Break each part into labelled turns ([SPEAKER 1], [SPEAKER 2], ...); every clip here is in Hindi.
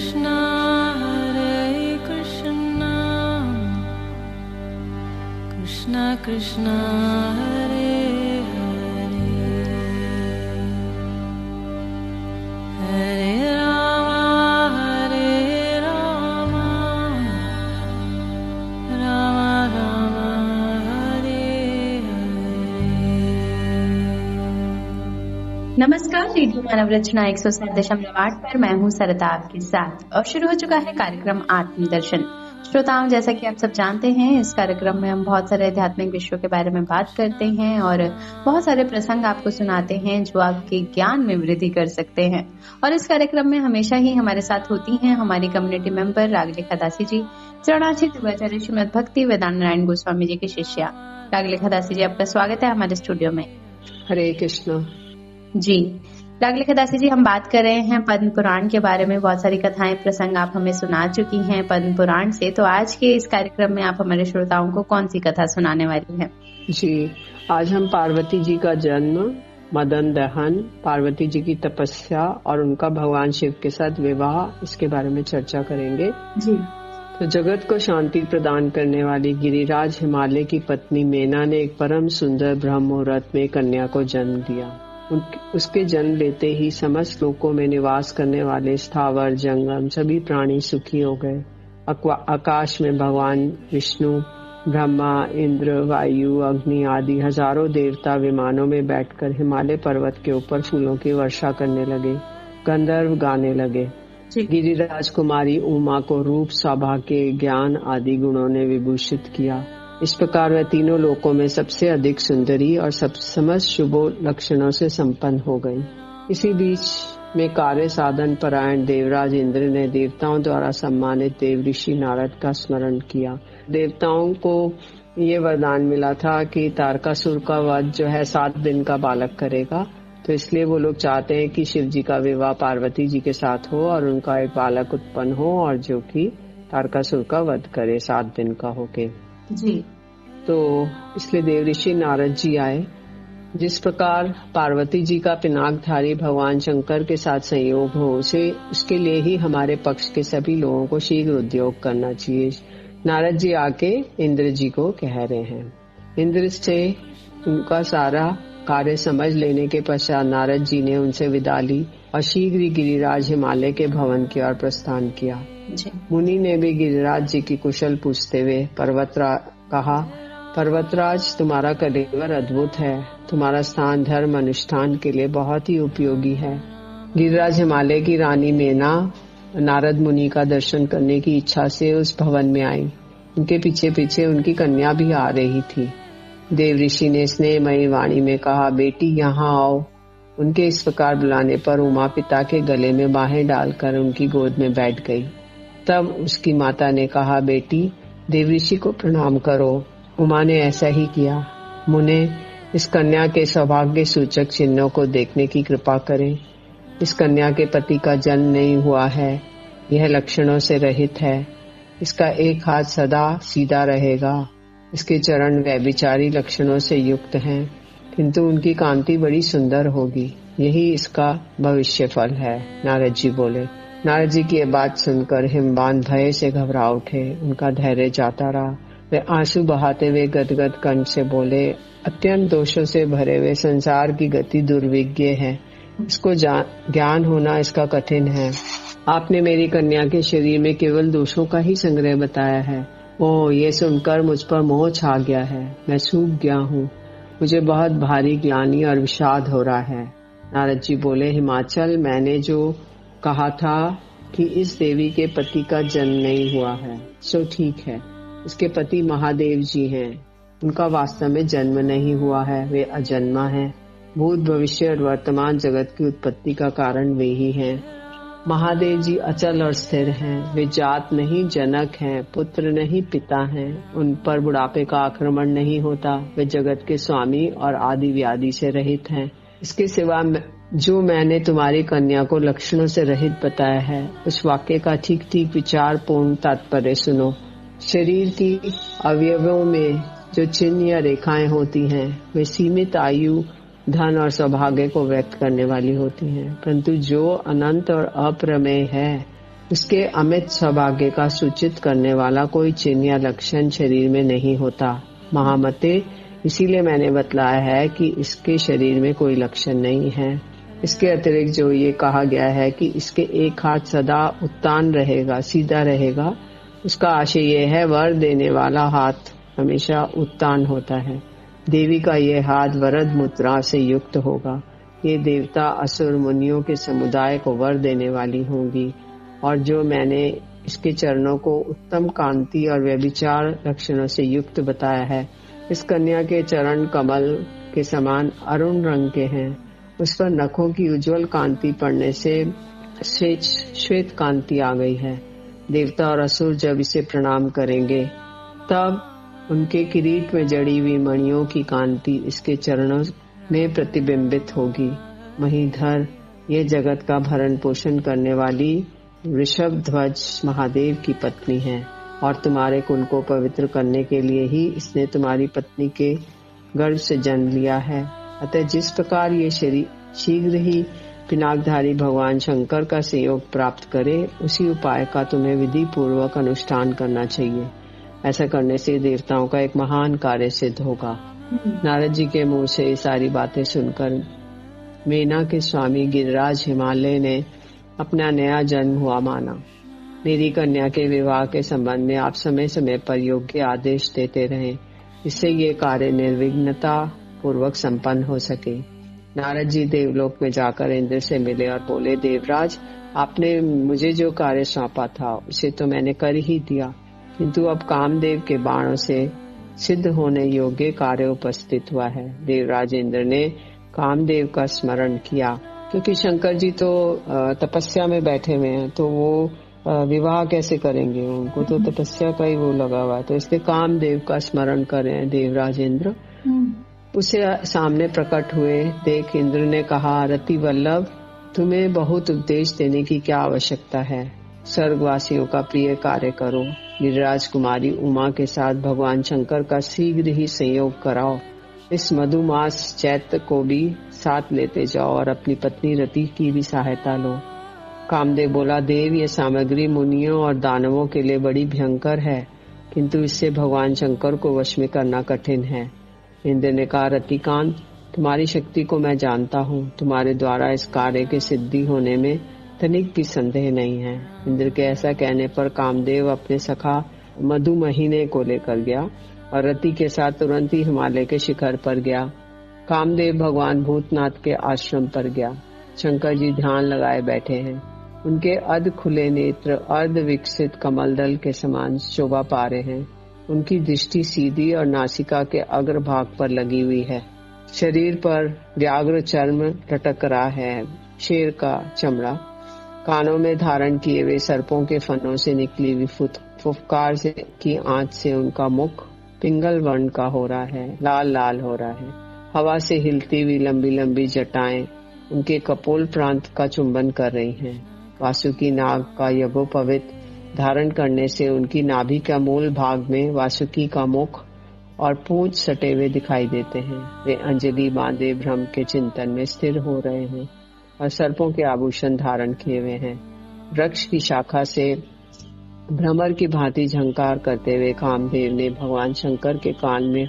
[SPEAKER 1] Krishna Krishna Krishna Hare Hare Hare Rama Rama Rama Hare Hare।
[SPEAKER 2] नमस्कार, रेडियो मानव रचना 107.8 पर मैं हूँ सरता आपके साथ और शुरू हो चुका है कार्यक्रम आत्मदर्शन। श्रोताओं, जैसा कि आप सब जानते हैं, इस कार्यक्रम में हम बहुत सारे आध्यात्मिक विषयों के बारे में बात करते हैं और बहुत सारे प्रसंग आपको सुनाते हैं जो आपके ज्ञान में वृद्धि कर सकते हैं। और इस कार्यक्रम में हमेशा ही हमारे साथ होती हैं हमारी कम्युनिटी मेंबर रागलेखा दासी जी, चरणाची दिव्याचार्य श्रीमद भक्ति वेदांत नारायण गोस्वामी जी की शिष्या। रागलेखा दासी जी, आपका स्वागत है हमारे स्टूडियो में।
[SPEAKER 3] हरे कृष्ण
[SPEAKER 2] जी, रागलेखा दासी जी, हम बात कर रहे हैं पद्म पुराण के बारे में। बहुत सारी कथाएं प्रसंग आप हमें सुना चुकी हैं पद्म पुराण से, तो आज के इस कार्यक्रम में आप हमारे श्रोताओं को कौन सी कथा सुनाने वाली हैं?
[SPEAKER 3] जी, आज हम पार्वती जी का जन्म, मदन दहन, पार्वती जी की तपस्या और उनका भगवान शिव के साथ विवाह, इसके बारे में चर्चा करेंगे।
[SPEAKER 2] जी,
[SPEAKER 3] तो जगत को शांति प्रदान करने वाली गिरिराज हिमालय की पत्नी मेना ने एक परम सुंदर ब्रह्म मुहूर्त में कन्या को जन्म दिया। उसके जन्म लेते ही समस्त लोकों में निवास करने वाले स्थावर जंगम सभी प्राणी सुखी हो गए। आकाश में भगवान विष्णु, ब्रह्मा, इंद्र, वायु, अग्नि आदि हजारों देवता विमानों में बैठकर हिमालय पर्वत के ऊपर फूलों की वर्षा करने लगे। गंधर्व गाने लगे। गिरिराज कुमारी उमा को रूप, सौभाग्य, ज्ञान आदि गुणों ने विभूषित किया। इस प्रकार वह तीनों लोकों में सबसे अधिक सुंदरी और सब समस्त शुभ लक्षणों से संपन्न हो गई। इसी बीच में कार्य साधन परायण देवराज इंद्र ने देवताओं द्वारा सम्मानित देव ऋषि नारद का स्मरण किया। देवताओं को ये वरदान मिला था कि तारकासुर का वध जो है 7 दिन का बालक करेगा, तो इसलिए वो लोग चाहते हैं कि शिव जी का विवाह पार्वती जी के साथ हो और उनका एक बालक उत्पन्न हो और जो कि तारकासुर का वध करे 7 दिन का होके।
[SPEAKER 2] जी,
[SPEAKER 3] तो इसलिए देव ऋषि नारद जी आए। जिस प्रकार पार्वती जी का पिनाकधारी भगवान शंकर के साथ संयोग हो, उसके लिए ही हमारे पक्ष के सभी लोगों को शीघ्र उद्योग करना चाहिए। नारद जी आके इंद्र जी को कह रहे हैं। इंद्र से उनका सारा कार्य समझ लेने के पश्चात नारद जी ने उनसे विदा ली और शीघ्र ही गिरिराज हिमालय के भवन की ओर प्रस्थान किया। मुनि ने भी गिरिराज जी की कुशल पूछते हुए पर्वतराज, तुम्हारा कलेवर अद्भुत है। तुम्हारा स्थान धर्म अनुष्ठान के लिए बहुत ही उपयोगी है। गिरिराज हिमालय की रानी मेना नारद मुनि का दर्शन करने की इच्छा से उस भवन में आई। उनके पीछे पीछे उनकी कन्या भी आ रही थी। देव ऋषि ने स्नेहमयी वाणी में कहा, बेटी यहाँ आओ। उनके इस प्रकार बुलाने पर उमा पिता के गले में बाहें डालकर उनकी गोद में बैठ गई। तब उसकी माता ने कहा, बेटी देव ऋषि को प्रणाम करो। उमा ने ऐसा ही किया। मुने, इस कन्या के सौभाग्य सूचक चिन्हों को देखने की कृपा करें। इस कन्या के पति का जन्म नहीं हुआ है, यह लक्षणों से रहित है। इसका एक हाथ सदा सीधा रहेगा। इसके चरण व्यभिचारी लक्षणों से युक्त हैं, किंतु उनकी कांति बड़ी सुंदर होगी। यही इसका भविष्य फल है। नारद जी बोले। नारद जी की यह बात सुनकर हिमवान भय से घबरा उठे। उनका धैर्य जाता रहा। वे आंसू बहाते हुए गदगद कंठ से बोले, अत्यंत दोषों से भरे हुए संसार की गति दुर्विज्ञ है। इसको ज्ञान होना इसका कठिन है। आपने मेरी कन्या के शरीर में केवल दोषों का ही संग्रह बताया है। ओह, ये सुनकर मुझ पर मोह छा गया है। मैं सूख गया हूँ। मुझे बहुत भारी ग्लानि और विषाद हो रहा है। नारद जी बोले, हिमाचल, मैंने जो कहा था कि इस देवी के पति का जन्म नहीं हुआ है, सो ठीक है। इसके पति महादेव जी हैं। उनका वास्तव में जन्म नहीं हुआ है, वे अजन्मा हैं। भूत, भविष्य और वर्तमान जगत की उत्पत्ति का कारण वे ही हैं। महादेव जी अचल और स्थिर हैं। वे जात नहीं जनक हैं, पुत्र नहीं पिता हैं। उन पर बुढ़ापे का आक्रमण नहीं होता। वे जगत के स्वामी और आदि व्याधि से रहित हैं। इसके सिवा जो मैंने तुम्हारी कन्या को लक्षणों से रहित बताया है, उस वाक्य का ठीक ठीक विचार पूर्ण तात्पर्य सुनो। शरीर की अवयवों में जो चिन्ह या रेखाएं होती हैं, वे सीमित आयु, धन और सौभाग्य को व्यक्त करने वाली होती हैं, परंतु जो अनंत और अप्रमेय है उसके अमित सौभाग्य का सूचित करने वाला कोई चिन्ह या लक्षण शरीर में नहीं होता। महामते, इसीलिए मैंने बतलाया है कि इसके शरीर में कोई लक्षण नहीं है। इसके अतिरिक्त जो ये कहा गया है कि इसके एक हाथ सदा उत्तान रहेगा, सीधा रहेगा, उसका आशय ये है वर देने वाला हाथ हमेशा उत्तान होता है। देवी का ये हाथ वरद मुद्रा से युक्त होगा। ये देवता असुर मुनियों के समुदाय को वर देने वाली होंगी। और जो मैंने इसके चरणों को उत्तम कांति और व्यभिचार लक्षणों से युक्त बताया है, इस कन्या के चरण कमल के समान अरुण रंग के हैं। उस पर नखों की उज्जवल कांति पड़ने से श्वेत कांति आ गई है। देवता और असुर जब इसे प्रणाम करेंगे तब उनके किरीट में जड़ी हुई मणियों की कांति इसके चरणों में प्रतिबिंबित होगी। महीधर, ये जगत का भरण पोषण करने वाली वृषभ ध्वज महादेव की पत्नी है और तुम्हारे कुल को पवित्र करने के लिए ही इसने तुम्हारी पत्नी के गर्भ से जन्म लिया है। अतः जिस प्रकार ये शरीर शीघ्र ही पिनाकधारी भगवान शंकर का सहयोग प्राप्त करे, उसी उपाय का तुम्हें विधि पूर्वक अनुष्ठान करना चाहिए। ऐसा करने से देवताओं का एक महान कार्य सिद्ध होगा। नारद जी के मुंह से ये सारी बातें सुनकर मेना के स्वामी गिरिराज हिमालय ने अपना नया जन्म हुआ माना। मेरी कन्या के विवाह के संबंध में आप समय समय पर योग्य आदेश देते रहें, जिससे ये कार्य निर्विघ्नता पूर्वक संपन्न हो सके। नारद जी देवलोक में जाकर इंद्र से मिले और बोले, देवराज, आपने मुझे जो कार्य सौंपा था उसे तो मैंने कर ही दिया, किंतु अब कामदेव के बाणों से सिद्ध होने योग्य कार्य उपस्थित हुआ है। देवराज इंद्र ने कामदेव का स्मरण किया, क्योंकि शंकर जी तो तपस्या में बैठे हुए हैं, तो वो विवाह कैसे करेंगे, उनको तो तपस्या का ही वो लगा हुआ है। तो इसलिए कामदेव का स्मरण कर रहे हैं देवराज इंद्र। उसे सामने प्रकट हुए देख इंद्र ने कहा, रति वल्लभ, तुम्हें बहुत उपदेश देने की क्या आवश्यकता है। स्वर्गवासियों का प्रिय कार्य करो। गिरिराज कुमारी उमा के साथ भगवान शंकर का शीघ्र ही संयोग कराओ। इस मधुमास चैत्र को भी साथ लेते जाओ और अपनी पत्नी रति की भी सहायता लो। कामदेव बोला, देव, ये सामग्री मुनियों और दानवों के लिए बड़ी भयंकर है, किंतु इससे भगवान शंकर को वश में करना कठिन है। इंद्र ने कहा, रतिकांत, तुम्हारी शक्ति को मैं जानता हूँ, तुम्हारे द्वारा इस कार्य के सिद्धि होने में तनिक भी संदेह नहीं है। इंद्र के ऐसा कहने पर कामदेव अपने सखा मधुमहीने को लेकर गया और रति के साथ तुरंत ही हिमालय के शिखर पर गया। कामदेव भगवान भूतनाथ के आश्रम पर गया। शंकर जी ध्यान लगाए बैठे हैं। उनके अर्ध खुले नेत्र अर्ध विकसित कमल दल के समान शोभा पा रहे हैं। उनकी दृष्टि सीधी और नासिका के अग्र भाग पर लगी हुई है। शरीर पर व्याघ्र चर्म लटक रहा है, शेर का चमड़ा। कानों में धारण किए हुए सर्पों के फनों से निकली हुई फुफकार से की आंच से उनका मुख पिंगल वर्ण का हो रहा है, लाल लाल हो रहा है। हवा से हिलती हुई लंबी लंबी जटाएं उनके कपोल प्रांत का चुंबन कर रही हैं। वासुकी नाग का यज्ञोपवीत धारण करने से उनकी नाभि का मूल भाग में वासुकी का मुख और पूंछ सटे हुए दिखाई देते हैं। वे अंजलि बांधे ब्रह्म के चिंतन में स्थिर हो रहे हैं और सर्पों के आभूषण धारण किए हुए हैं। वृक्ष की शाखा से भ्रमर की भांति झंकार करते हुए कामदेव ने भगवान शंकर के कान में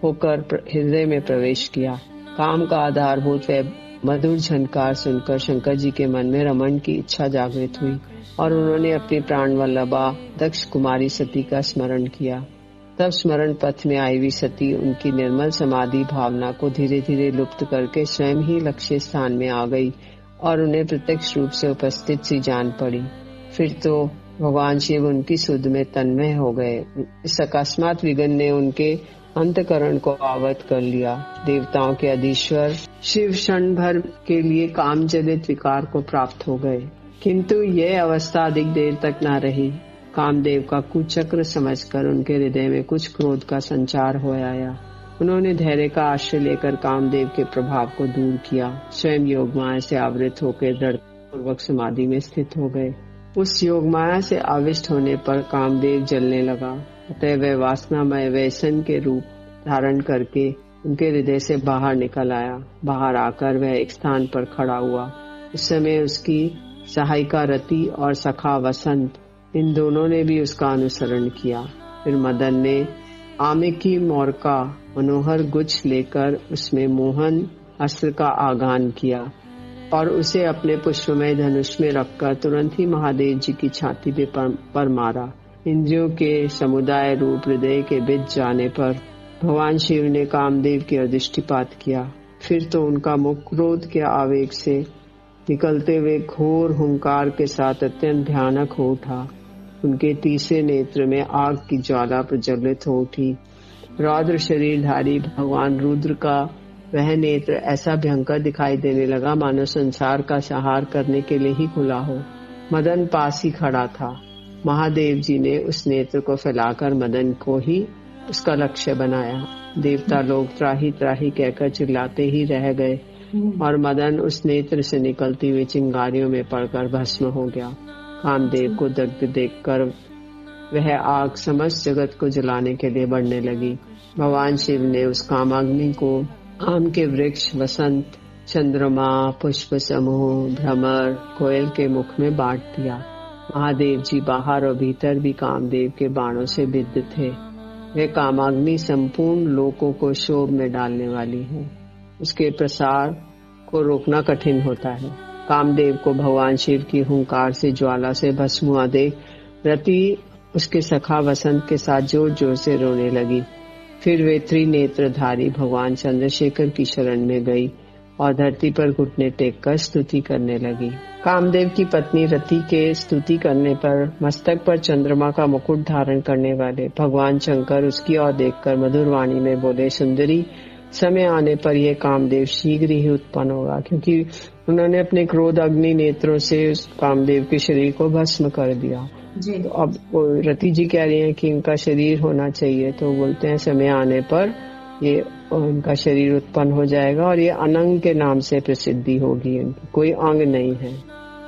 [SPEAKER 3] होकर हृदय में प्रवेश किया। काम का आधारभूत वह मधुर झनकार सुनकर शंकर जी के मन में रमन की इच्छा जागृत हुई और उन्होंने अपनी प्राण वल्लभा दक्ष कुमारी सती का स्मरण किया। तब स्मरण पथ में आई हुई सती उनकी निर्मल समाधि भावना को धीरे धीरे लुप्त करके स्वयं ही लक्ष्य स्थान में आ गई और उन्हें प्रत्यक्ष रूप से उपस्थित सी जान पड़ी। फिर तो भगवान शिव उनकी सुध में तन्मय हो गए। इस अकस्मात विघ्न ने उनके अंतकरण को आवत कर लिया। देवताओं के अधीश्वर शिव क्षण भर के लिए काम जनित विकार को प्राप्त हो गए, किंतु यह अवस्था अधिक देर तक न रही। कामदेव का कुचक्र समझकर उनके हृदय में कुछ क्रोध का संचार हो आया। उन्होंने धैर्य का आश्रय लेकर कामदेव के प्रभाव को दूर किया। स्वयं योग माया से आवृत होकर दृढ़पूर्वक समाधि में स्थित हो गए। उस योग माया से आविष्ट होने पर कामदेव जलने लगा। अतः वह वासनामय व्यसन के रूप धारण करके उनके हृदय से बाहर निकल आया। बाहर आकर वह एक स्थान पर खड़ा हुआ। उस समय उसकी सहायिका रति और सखा वसंत, इन दोनों ने भी उसका अनुसरण किया। फिर मदन ने आमे की मोर का मनोहर गुच्छ लेकर उसमें मोहन अस्त्र का आगान किया और उसे अपने पुष्पमय धनुष में रखकर तुरंत ही महादेव जी की छाती पर मारा। इंद्रियों के समुदाय रूप हृदय के बीच जाने पर भगवान शिव ने कामदेव की ओर दृष्टिपात किया। फिर तो उनका मुख क्रोध के आवेग से निकलते हुए घोर हुंकार के साथ अत्यंत भयानक हो उठा। उनके तीसरे नेत्र में आग की ज्वाला प्रज्वलित हो उठी। रौद्र शरीरधारी भगवान रुद्र का वह नेत्र ऐसा भयंकर दिखाई देने लगा मानो संसार का संहार करने के लिए ही खुला हो। मदन पास ही खड़ा था। महादेव जी ने उस नेत्र को फैलाकर मदन को ही उसका लक्ष्य बनाया। देवता लोग त्राही त्राही कहकर चिल्लाते ही रह गए और मदन उस नेत्र से निकलती हुई चिंगारियों में पड़कर भस्म हो गया। कामदेव को दग्ध देखकर वह आग समस्त जगत को जलाने के लिए बढ़ने लगी। भगवान शिव ने उस कामाग्नि को आम के वृक्ष, वसंत, चंद्रमा, पुष्प समूह, भ्रमर, कोयल के मुख में बांट दिया। महादेव जी बाहर और भीतर भी कामदेव के बाणों से बिद्ध थे। वह कामाग्नि संपूर्ण लोकों को क्षोभ में डालने वाली है। उसके प्रसार को रोकना कठिन होता है। कामदेव को भगवान शिव की हुंकार से ज्वाला से भस्म हुआ देख रति उसके सखा वसंत के साथ जोर जोर से रोने लगी। फिर वे त्रिनेत्रधारी भगवान चंद्रशेखर की शरण में गई और धरती पर घुटने टेक कर स्तुति करने लगी। कामदेव की पत्नी रति के स्तुति करने पर मस्तक पर चंद्रमा का मुकुट धारण करने वाले भगवान शंकर उसकी ओर देखकर मधुर वाणी में बोले, सुंदरी, समय आने पर यह कामदेव शीघ्र ही उत्पन्न होगा, क्योंकि उन्होंने अपने क्रोध अग्नि नेत्रों से उस कामदेव के शरीर को भस्म कर दिया।
[SPEAKER 2] जी।
[SPEAKER 3] तो अब रति जी कह रही हैं कि इनका शरीर होना चाहिए, तो बोलते हैं समय आने पर ये उनका शरीर उत्पन्न हो जाएगा और ये अनंग के नाम से प्रसिद्धि होगी। इनकी कोई अंग नहीं है।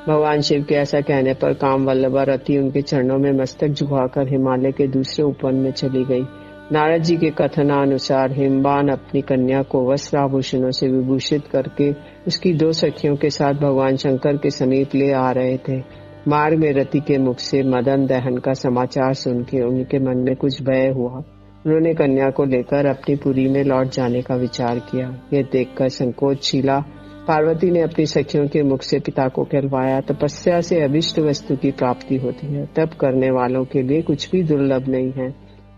[SPEAKER 3] भगवान शिव के ऐसा कहने पर काम वल्लभा रति उनके चरणों में मस्तक झुकाकर हिमालय के दूसरे उपवन में चली गई। नारद जी के कथनानुसार हिमवान अपनी कन्या को वस्त्र आभूषणों से विभूषित करके उसकी 2 सखियों के साथ भगवान शंकर के समीप ले आ रहे थे। मार्ग में रति के मुख से मदन दहन का समाचार सुन के उनके मन में कुछ भय हुआ। उन्होंने कन्या को लेकर अपनी पुरी में लौट जाने का विचार किया। यह देखकर संकोचशीला पार्वती ने अपनी सखियों के मुख से पिता को कहलवाया, तपस्या से अभिष्ट वस्तु की प्राप्ति होती है। तप करने वालों के लिए कुछ भी दुर्लभ नहीं है।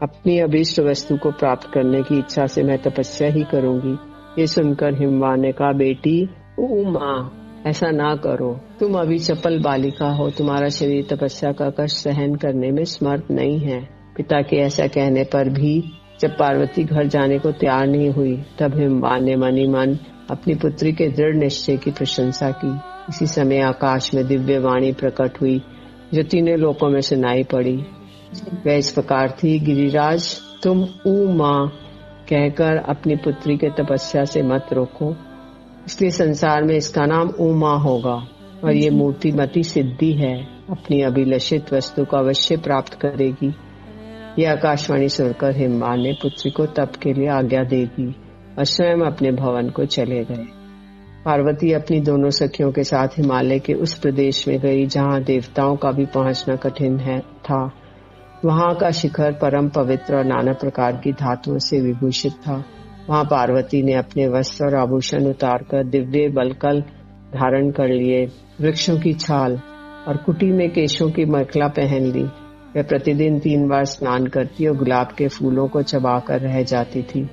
[SPEAKER 3] अपनी अभिष्ट वस्तु को प्राप्त करने की इच्छा से मैं तपस्या ही करूंगी। ये सुनकर हिमवान ने कहा, बेटी ओ माँ, ऐसा ना करो। तुम अभी चपल बालिका हो, तुम्हारा शरीर तपस्या का कष्ट सहन करने में समर्थ नहीं है। पिता के ऐसा कहने पर भी जब पार्वती घर जाने को तैयार नहीं हुई, तब हिमवान ने मनी मन अपनी पुत्री के दृढ़ निश्चय की प्रशंसा की। इसी समय आकाश में दिव्य वाणी प्रकट हुई जो तीनों लोकों में सुनाई पड़ी। वह इस प्रकार थी, गिरिराज, तुम ऊ माँ कहकर अपनी पुत्री के तपस्या से मत रोको, इसलिए संसार में इसका नाम उमा होगा और ये मूर्तिमती सिद्धि है। अपनी अभिलषित वस्तु को अवश्य प्राप्त करेगी। ये आकाशवाणी सुनकर हिमवान ने पुत्री को तप के लिए आज्ञा दे दी और स्वयं अपने भवन को चले गए। पार्वती अपनी दोनों सखियों के साथ हिमालय के उस प्रदेश में गई जहाँ देवताओं का भी पहुँचना कठिन था। वहाँ का शिखर परम पवित्र और नाना प्रकार की धातुओं से विभूषित था। वहाँ पार्वती ने अपने वस्त्र और आभूषण उतारकर दिव्य बलकल धारण कर लिए, वृक्षों की छाल और कुटी में केशों की मखला पहन ली। वह प्रतिदिन 3 बार स्नान करती और गुलाब के फूलों को चबाकर रह जाती थी।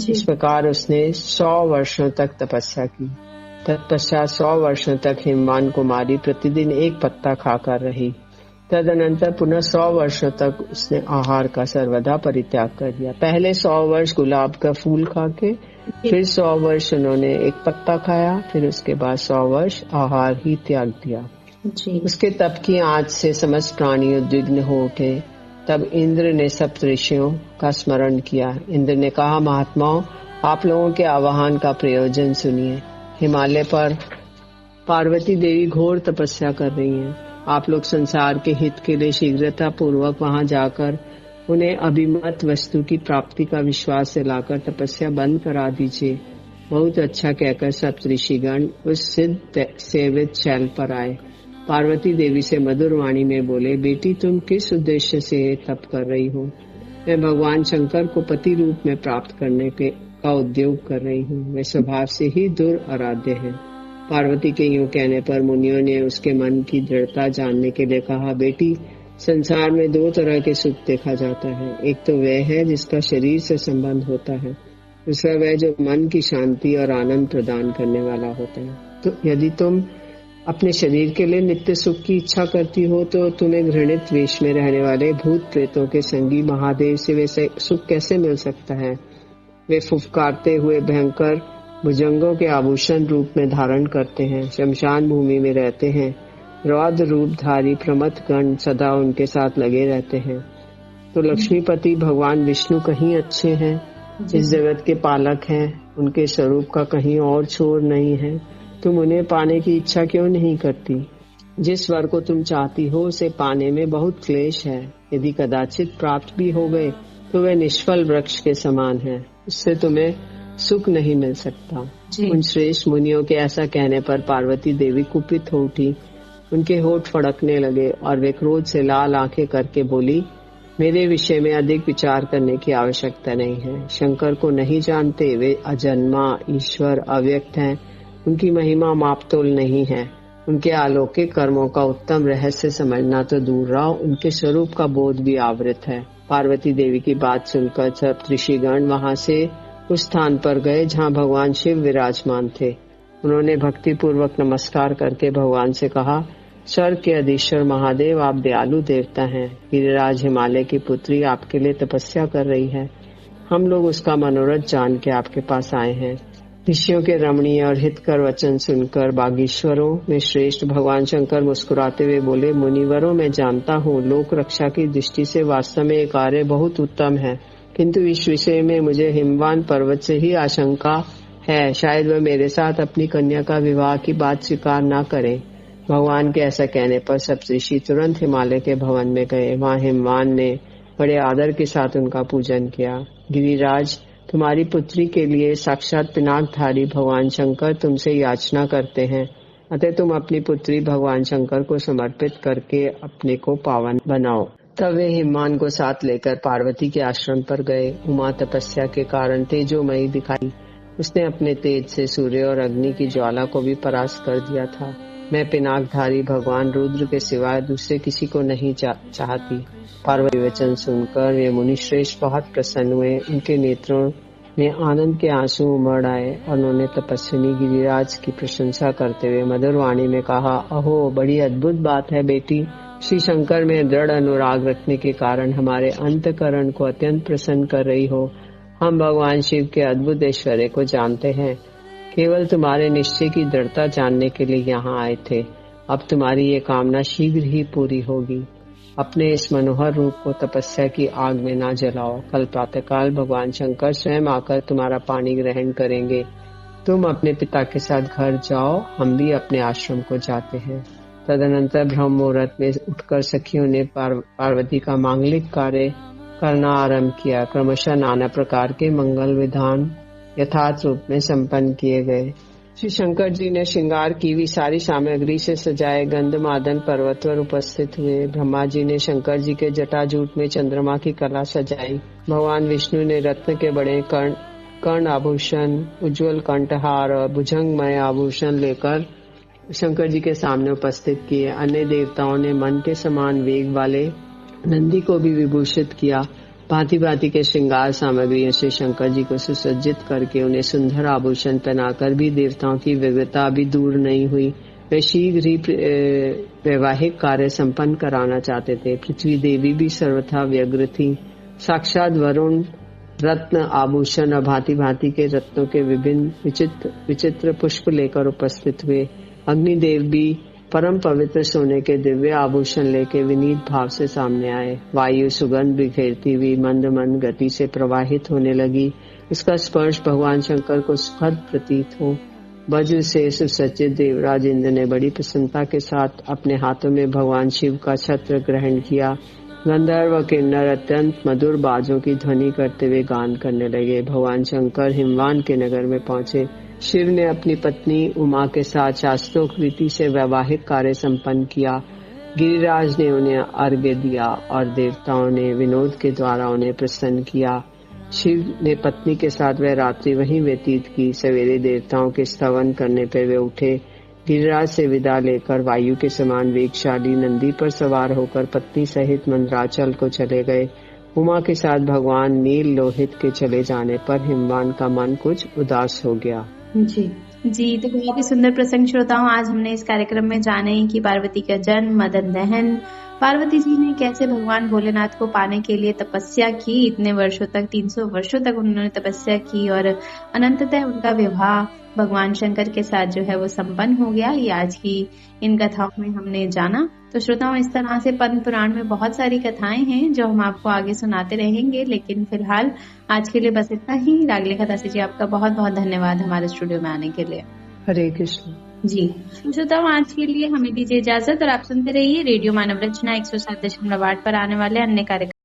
[SPEAKER 3] इस प्रकार उसने 100 वर्षों तक तपस्या की। तत्पश्चात 100 वर्षों तक हिमवान कुमारी प्रतिदिन 1 पत्ता खाकर रही। तदनंतर पुनः 100 वर्षों तक उसने आहार का सर्वदा परित्याग कर दिया। पहले 100 वर्ष गुलाब का फूल खा के, फिर 100 वर्ष उन्होंने 1 पत्ता खाया, फिर उसके बाद 100 वर्ष आहार ही त्याग दिया।
[SPEAKER 2] जी।
[SPEAKER 3] उसके तप की आंच से समस्त प्राणी उद्विग्न हो उठे। तब इंद्र ने सप्त ऋषियों का स्मरण किया। इंद्र ने कहा, महात्माओं, आप लोगों के आह्वान का प्रयोजन सुनिए। हिमालय पर पार्वती देवी घोर तपस्या कर रही हैं। आप लोग संसार के हित के लिए शीघ्रता पूर्वक वहां जाकर उन्हें अभिमत वस्तु की प्राप्ति का विश्वास दिलाकर तपस्या बंद करा दीजिए। बहुत अच्छा कहकर सप्त ऋषिगण उस सिद्ध सेवित शैल पर आए। पार्वती देवी से मधुर वाणी में बोले, बेटी तुम किस उद्देश्य से तप कर रही हो? मैं भगवान शंकर को पति रूप में प्राप्त करने का उद्योग कर रही हूँ। वे स्वभाव से ही दुराराध्य है। पार्वती के यूं कहने पर मुनियों ने उसके मन की दृढ़ता जानने के लिए कहा, बेटी संसार में दो तरह के सुख देखा जाता है। एक तो वह है जिसका शरीर से संबंध होता है, दूसरा वह जो मन की शांति और आनंद प्रदान करने वाला होता है। तो यदि तुम अपने शरीर के लिए नित्य सुख की इच्छा करती हो तो तुम्हें घृणित वेश में रहने वाले भूत प्रेतों के संगी महादेव से वे सुख कैसे मिल सकता है? वे फुफकारते हुए भयंकर भुजंगों के आभूषण रूप में धारण करते हैं, शमशान भूमि में रहते हैं, रौद्र रूपधारी प्रमथ गण सदा उनके साथ लगे रहते हैं। तो लक्ष्मीपति भगवान विष्णु कहीं अच्छे हैं, इस जगत के पालक हैं, उनके स्वरूप का कहीं और छोर नहीं है। तुम उन्हें पाने की इच्छा क्यों नहीं करती? जिस वर को तुम चाहती हो उसे पाने में बहुत क्लेश है। यदि कदाचित प्राप्त भी हो गए तो वह निष्फल वृक्ष के समान है, उससे तुम्हें सुख नहीं मिल सकता। उन श्रेष्ठ मुनियों के ऐसा कहने पर पार्वती देवी कुपित हो उठी। उनके होठ फड़कने लगे और वे क्रोध से लाल आंखें करके बोली, मेरे विषय में अधिक विचार करने की आवश्यकता नहीं है। शंकर को नहीं जानते, वे अजन्मा ईश्वर अव्यक्त हैं। उनकी महिमा मापतोल नहीं है। उनके अलौकिक कर्मों का उत्तम रहस्य समझना तो दूर रहा, उनके स्वरूप का बोध भी आवृत है। पार्वती देवी की बात सुनकर सब ऋषिगण वहां से उस स्थान पर गए जहां भगवान शिव विराजमान थे। उन्होंने भक्ति पूर्वक नमस्कार करके भगवान से कहा, स्वर्ग के अधीश्वर महादेव, आप दयालु देवता हैं। गिरिराज हिमालय की पुत्री आपके लिए तपस्या कर रही है। हम लोग उसका मनोरथ जान के आपके पास आए हैं। ऋषियों के रमणीय और हितकर वचन सुनकर बागीश्वरों में श्रेष्ठ भगवान शंकर मुस्कुराते हुए बोले, मुनिवरों, मैं जानता हूँ लोक रक्षा की दृष्टि से वास्तव में ये कार्य बहुत उत्तम है, किंतु इस विषय में मुझे हिमवान पर्वत से ही आशंका है। शायद वह मेरे साथ अपनी कन्या का विवाह की बात स्वीकार न करें। भगवान के ऐसा कहने पर सब ऋषि तुरंत हिमालय के भवन में गए। वहाँ हिमवान ने बड़े आदर के साथ उनका पूजन किया। गिरिराज, तुम्हारी पुत्री के लिए साक्षात पिनाकधारी भगवान शंकर तुमसे याचना करते हैं, अतः तुम अपनी पुत्री भगवान शंकर को समर्पित करके अपने को पावन बनाओ। तब वे हिमवान को साथ लेकर पार्वती के आश्रम पर गए। उमा तपस्या के कारण तेजोमयी दिखाई। उसने अपने तेज से सूर्य और अग्नि की ज्वाला को भी परास्त कर दिया था। मैं पिनाकधारी भगवान रुद्र के सिवाय दूसरे किसी को नहीं चाहती। पार्वती वचन सुनकर वे मुनिश्रेष्ठ बहुत प्रसन्न हुए। उनके नेत्रों में आनंद के आंसू उमड़ आए और उन्होंने तपस्विनी गिरिराज की प्रशंसा करते हुए मधुर वाणी में कहा, अहो, बड़ी अद्भुत बात है बेटी। श्री शंकर में दृढ़ अनुराग रखने के कारण हमारे अंतकरण को अत्यंत प्रसन्न कर रही हो। हम भगवान शिव के अद्भुत ऐश्वर्य को जानते हैं। केवल तुम्हारे निश्चय की दृढ़ता जानने के लिए यहाँ आए थे। अब तुम्हारी ये कामना शीघ्र ही पूरी होगी। अपने इस मनोहर रूप को तपस्या की आग में ना जलाओ। कल प्रातःकाल भगवान शंकर स्वयं आकर तुम्हारा पानी ग्रहण करेंगे। तुम अपने पिता के साथ घर जाओ, हम भी अपने आश्रम को जाते हैं। तदनंतर ब्रह्म मुहूर्त में उठकर सखियों ने पार्वती का मांगलिक कार्य करना आरंभ किया। क्रमशः नाना प्रकार के मंगल विधान यथार्थ रूप में संपन्न किए गए। श्री शंकर जी ने श्रृंगार की हुई सारी सामग्री से सजाए गंधमादन पर्वत पर उपस्थित हुए। ब्रह्मा जी ने शंकर जी के जटाजूट में चंद्रमा की कला सजाई। भगवान विष्णु ने रत्न के बड़े कर्ण आभूषण, उज्जवल कंठहार और भुजंगमय आभूषण लेकर शंकर जी के सामने उपस्थित किए। अन्य देवताओं ने मन के समान वेग वाले नंदी को भी विभूषित किया। भांति भांति के श्रृंगार सामग्रियों से शंकर जी को सुसज्जित करके उन्हें सुंदर आभूषण पहनाकर भी देवताओं की विविधता भी दूर नहीं हुई। वे शीघ्र ही वैवाहिक कार्य संपन्न कराना चाहते थे। पृथ्वी देवी भी सर्वथा व्यग्र थी। साक्षात वरुण रत्न आभूषण और भांति भांति के रत्नों के विभिन्न विचित्र पुष्प लेकर उपस्थित हुए। अग्निदेव भी परम पवित्र सोने के दिव्य आभूषण लेके विनीत भाव से सामने आए। वायु सुगंध बिखेरती हुई मंद मंद गति से प्रवाहित होने लगी। इसका स्पर्श भगवान शंकर को सुखद प्रतीत हो। वज्र से सुसज्जित देवराज इंद्र ने बड़ी प्रसन्नता के साथ अपने हाथों में भगवान शिव का छत्र ग्रहण किया। गंधर्व व किन्नर अत्यंत मधुर बाजों की ध्वनि करते हुए गान करने लगे। भगवान शंकर हिमवान के नगर में पहुंचे। शिव ने अपनी पत्नी उमा के साथ शास्त्रोक्त रीति से वैवाहिक कार्य संपन्न किया। गिरिराज ने उन्हें अर्घ्य दिया और देवताओं ने विनोद के द्वारा उन्हें प्रसन्न किया। शिव ने पत्नी के साथ वह रात्रि वहीं व्यतीत की। सवेरे देवताओं के स्तवन करने पर वे उठे। गिरिराज से विदा लेकर वायु के समान वेगशाली नंदी पर सवार होकर पत्नी सहित मंदराचल को चले गए। उमा के साथ भगवान नील लोहित के चले जाने पर हिमवान का मन कुछ उदास हो गया।
[SPEAKER 2] जी, तो बहुत ही सुंदर प्रसंग श्रोताओं आज हमने इस कार्यक्रम में जाने कि पार्वती का जन्म, मदन दहन, पार्वती जी ने कैसे भगवान भोलेनाथ को पाने के लिए तपस्या की। इतने वर्षों तक 300 वर्षों तक उन्होंने तपस्या की और अनंततः उनका विवाह भगवान शंकर के साथ जो है वो संपन्न हो गया। ये आज की इन कथाओं में हमने जाना। तो श्रोताओं इस तरह से पद्म पुराण में बहुत सारी कथाएं हैं जो हम आपको आगे सुनाते रहेंगे, लेकिन फिलहाल आज के लिए बस इतना ही। रागले दासी जी आपका बहुत बहुत धन्यवाद हमारे स्टूडियो में आने के लिए।
[SPEAKER 3] हरे कृष्ण।
[SPEAKER 2] जी श्रोताओं आज के लिए हमें दीजिए इजाजत और आप सुनते रहिए रेडियो मानव रचना 107.8 पर आने वाले अन्य कार्यक्रम।